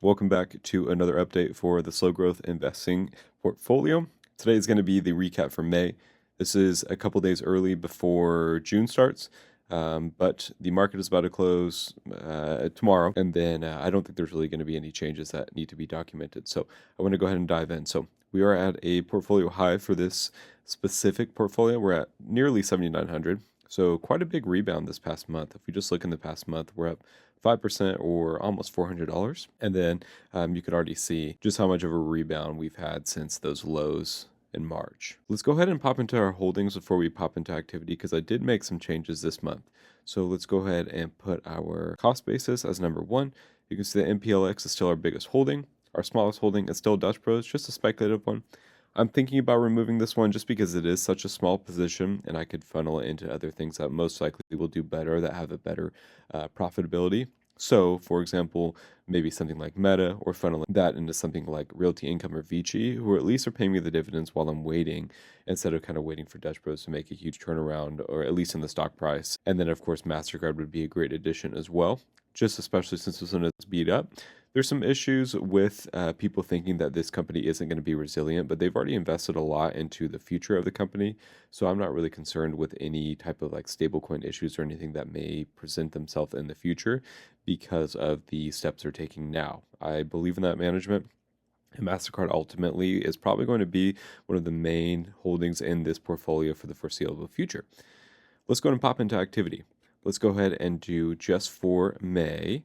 Welcome back to another update for the slow growth investing portfolio. Today is going to be the recap for May. This is a couple days early before June starts, but the market is about to close tomorrow, and then I don't think there's really going to be any changes that need to be documented. So I want to go ahead and dive in. So we are at a portfolio high for this specific portfolio. We're at nearly 7,900. So quite a big rebound this past month. If we just look in the past month, we're up 5% or almost $400. And then you could already see just how much of a rebound we've had since those lows in March. Let's go ahead and pop into our holdings before we pop into activity because I did make some changes this month. So let's go ahead and put our cost basis as number one. You can see the MPLX is still our biggest holding. Our smallest holding is still Dutch Bros, just a speculative one. I'm thinking about removing this one just because it is such a small position and I could funnel it into other things that most likely will do better, that have a better profitability. So, for example, maybe something like Meta, or funneling that into something like Realty Income or Vici, who at least are paying me the dividends while I'm waiting, instead of kind of waiting for Dutch Bros to make a huge turnaround, or at least in the stock price. And then, of course, MasterCard would be a great addition as well, just especially since this one is beat up. There's some issues with people thinking that this company isn't going to be resilient, but they've already invested a lot into the future of the company. So I'm not really concerned with any type of like stablecoin issues or anything that may present themselves in the future because of the steps they're taking now. I believe in that management. And MasterCard ultimately is probably going to be one of the main holdings in this portfolio for the foreseeable future. Let's go and pop into activity. Let's go ahead and do just for May.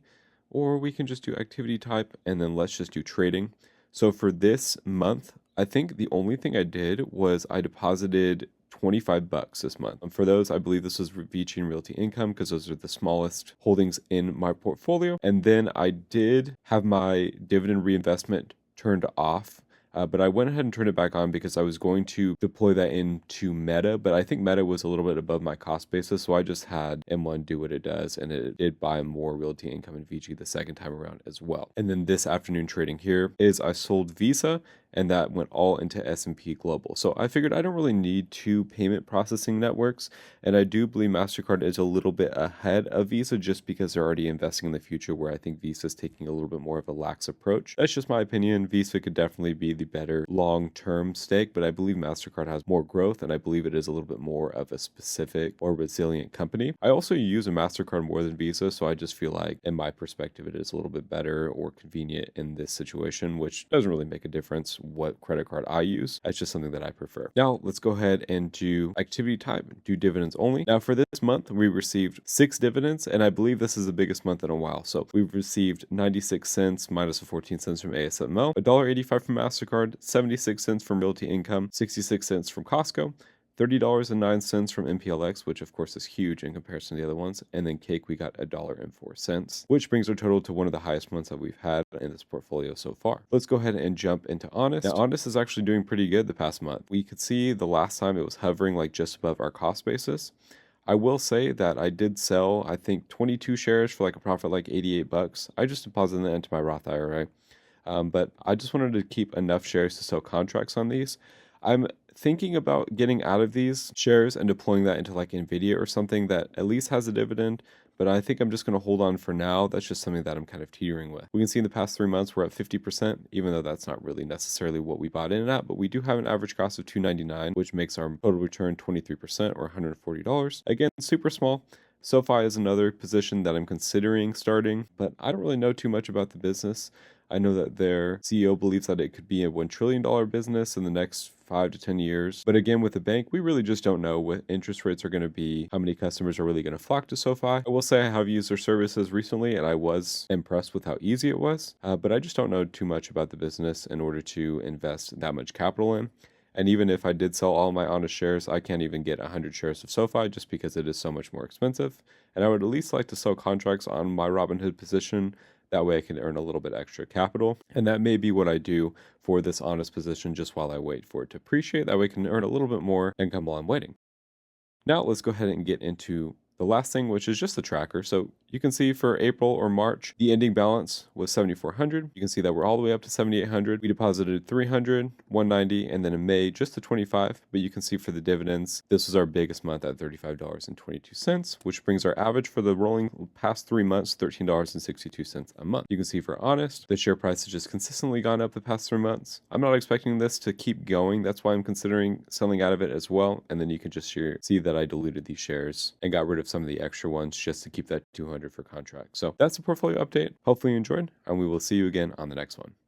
Or we can just do activity type and then let's just do trading. So for this month, I think the only thing I did was I deposited $25 this month. For those, I believe this was Vici and Realty Income because those are the smallest holdings in my portfolio. And then I did have my dividend reinvestment turned off. But I went ahead and turned it back on because I was going to deploy that into Meta, but I think Meta was a little bit above my cost basis, so I just had M1 do what it does, and it did buy more Realty Income and Vici the second time around as well. And then this afternoon trading here is I sold Visa, and that went all into S&P Global. So I figured I don't really need two payment processing networks, and I do believe MasterCard is a little bit ahead of Visa just because they're already investing in the future, where I think Visa is taking a little bit more of a lax approach. That's just my opinion. Visa could definitely be the better long-term stake, but I believe MasterCard has more growth, and I believe it is a little bit more of a specific or resilient company. I also use a MasterCard more than Visa, so I just feel like, in my perspective, it is a little bit better or convenient in this situation, which doesn't really make a difference what credit card I use. It's just something that I prefer. Now, let's go ahead and do activity type, do dividends only. Now, for this month, we received 6 dividends, and I believe this is the biggest month in a while. So we've received 96 cents minus the 14 cents from ASML, $1.85 from MasterCard, 76 cents from Realty Income, 66 cents from Costco, $30.09 from MPLX, which of course is huge in comparison to the other ones. And then Cake, we got $1.04, which brings our total to one of the highest months that we've had in this portfolio so far. Let's go ahead and jump into Honest. Now, Honest is actually doing pretty good the past month. We could see the last time it was hovering like just above our cost basis. I will say that I did sell, I think, 22 shares for like a profit like $88. I just deposited that into my Roth IRA. But I just wanted to keep enough shares to sell contracts on these. I'm thinking about getting out of these shares and deploying that into like Nvidia or something that at least has a dividend, but I think I'm just going to hold on for now. That's just something that I'm kind of teetering with. We can see in the past 3 months we're at 50%, even though that's not really necessarily what we bought in at, but we do have an average cost of $2.99, which makes our total return 23% or $140. Again, super small. SoFi is another position that I'm considering starting, but I don't really know too much about the business. I know that their CEO believes that it could be a $1 trillion business in the next 5 to 10 years. But again, with the bank, we really just don't know what interest rates are going to be, how many customers are really going to flock to SoFi. I will say I have used their services recently, and I was impressed with how easy it was. But I just don't know too much about the business in order to invest that much capital in. And even if I did sell all my Honest shares, I can't even get 100 shares of SoFi just because it is so much more expensive. And I would at least like to sell contracts on my Robinhood position. That way I can earn a little bit extra capital. And that may be what I do for this Honest position just while I wait for it to appreciate. That way I can earn a little bit more income while I'm waiting. Now let's go ahead and get into the last thing, which is just the tracker. So You can see for April or March, the ending balance was 7,400. You can see that we're all the way up to 7,800. We deposited 300, 190, and then in May, just to 25. But you can see for the dividends, this was our biggest month at $35.22, which brings our average for the rolling past 3 months, $13.62 a month. You can see for Honest, the share price has just consistently gone up the past 3 months. I'm not expecting this to keep going. That's why I'm considering selling out of it as well. And then you can just see that I diluted these shares and got rid of some of the extra ones just to keep that 200 for contract. So that's the portfolio update. Hopefully you enjoyed, and we will see you again on the next one.